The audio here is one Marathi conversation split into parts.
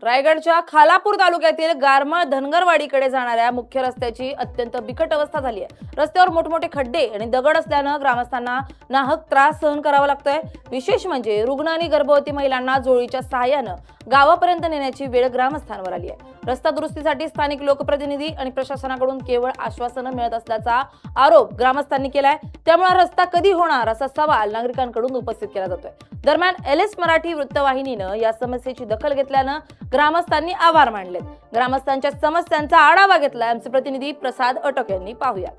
रायगडच्या खालापूर तालुक्यातील गारमळ धनगरवाडीकडे जाणाऱ्या मुख्य रस्त्याची अत्यंत बिकट अवस्था झाली आहे। रस्त्यावर मोठमोठे खड्डे आणि दगड असल्यानं ग्रामस्थांना नाहक त्रास सहन करावा लागतोय। विशेष म्हणजे रुग्ण आणि गर्भवती महिलांना जोळीच्या सहाय्यानं गावापर्यंत नेण्याची वेळ ग्रामस्थांवर आली आहे। रस्ता दुरुस्तीसाठी स्थानिक लोकप्रतिनिधी आणि प्रशासनाकडून केवळ आश्वासनं मिळत असल्याचा आरोप ग्रामस्थांनी केलाय। त्यामुळे रस्ता कधी होणार असा सवाल नागरिकांकडून उपस्थित केला जातोय। दरम्यान LS मराठी वृत्तवाहिनीनं या समस्येची दखल घेतल्यानं ग्रामस्थांनी आभार मानले। ग्रामस्थांच्या समस्यांचा आढावा घेतला आमचे प्रतिनिधी प्रसाद अटक यांनी। पाहूया।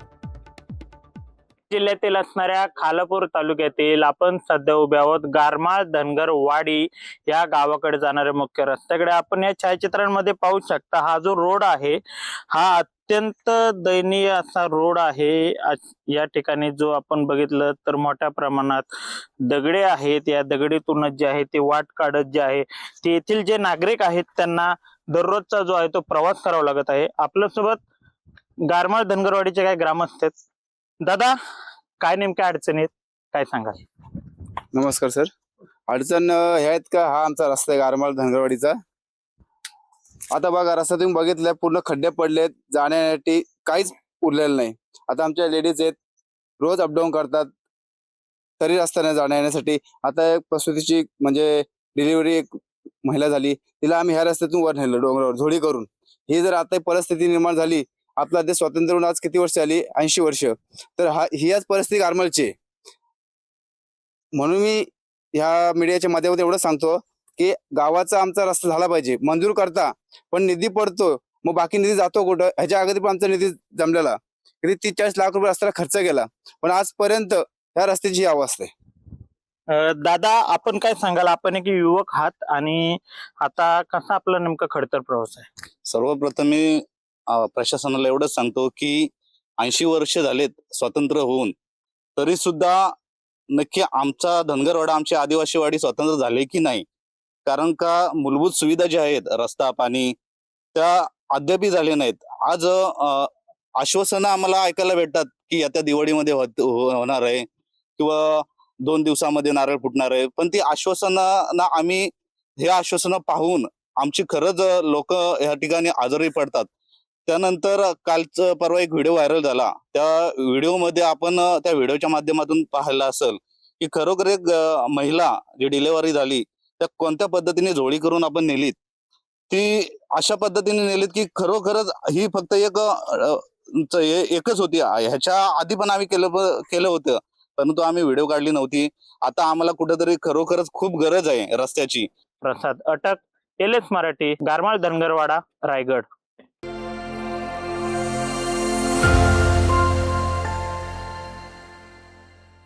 जिल्ह्यातील असणाऱ्या खालापूर तालुक्यातील आपण सध्या उभे आहोत गारमाळ धनगरवाडी या गावाकडे जाणाऱ्या मुख्य रस्त्याकडे। आपण या छायाचित्रांमध्ये पाहू शकता हा जो रोड आहे हा अत्यंत दयनीय असा रोड आहे। या ठिकाणी जो आपण बघितलं तर मोठ्या प्रमाणात दगडे आहेत। या दगडीतूनच जे आहे ते वाट काढत जे आहे ते येथील जे नागरिक आहेत त्यांना दररोजचा जो आहे तो प्रवास करावा लागत आहे। आपल्यासोबत गारमाळ धनगरवाडीचे काही ग्रामस्थ आहेत। दादा, काय नेमक्या अडचणी आहेत काय सांगाल? नमस्कार सर। अडचण ह्या आहेत का, हा आमचा रस्ता आहे गारमाळ धनगरवाडीचा। आता बघा रस्ता तुम्ही बघितलाय, पूर्ण खड्डे पडलेत, जाण्यासाठी काहीच उरलेलं नाही। आता आमच्या लेडीज आहेत, रोज अपडाऊन करतात तरी रस्ता नाही जाण्या येण्यासाठी। आता एक प्रसूतीची म्हणजे डिलिव्हरी एक महिला झाली, तिला आम्ही ह्या रस्त्यातून वर नेलं डोंगरावर झोळी करून। ही जर आता परिस्थिती निर्माण झाली, आपला देश स्वातंत्र्य होऊन आज किती वर्ष आली, 80 वर्ष, तर ही आज परिस्थिती गारमाळची आहे। म्हणून मी ह्या मीडियाच्या माध्यमातून एवढं सांगतो की गावाचा आमचा रस्ता झाला पाहिजे। मंजूर करता पण निधी पडतो, मग बाकी निधी जातो कुठं? ह्याच्या अगोदर पण आमचा निधी जमलेला किती 30-40 लाख रुपये रस्त्याला खर्च केला, पण आजपर्यंत ह्या रस्त्याची ही अवस्था आहे। दादा, आपण काय सांगाल? आपण एक युवक आहात आणि आता कसा आपला नेमका खडतर प्रवास आहे? सर्वप्रथम मी प्रशासनाला एवढंच सांगतो की 80 वर्ष झालेत स्वातंत्र्य होऊन, तरी सुद्धा नक्की आमचा धनगरवाडा, आमची आदिवासीवाडी स्वतंत्र झाले की नाही? कारण का मूलभूत सुविधा ज्या आहेत, रस्ता पाणी, त्या अद्यापही झाले नाहीत। आज आश्वासनं आम्हाला ऐकायला भेटतात की येत्या दिवाळीमध्ये होणार आहे किंवा 2 दिवसामध्ये नारळ फुटणार आहे, पण ती आश्वासनं आम्ही हे आश्वासनं पाहून आमची खरंच लोक ह्या ठिकाणी आजारी पडतात। त्यानंतर कालचं परवा एक व्हिडिओ व्हायरल झाला, त्या व्हिडिओमध्ये आपण त्या व्हिडिओच्या माध्यमातून पाहिलं असेल की खरोखर एक महिला जी डिलिव्हरी झाली त्या कोणत्या पद्धतीने झोळी करून आपण नेलीत, ती अशा पद्धतीने नेलीत की खरोखरच ही फक्त एकच होती। ह्याच्या आधी पण आम्ही केलं होतं, परंतु आम्ही व्हिडिओ काढली नव्हती। आता आम्हाला कुठेतरी खरोखरच खूप गरज आहे रस्त्याची। प्रसाद अटक, LS मराठी, गारमाळ धनगरवाडा, रायगड।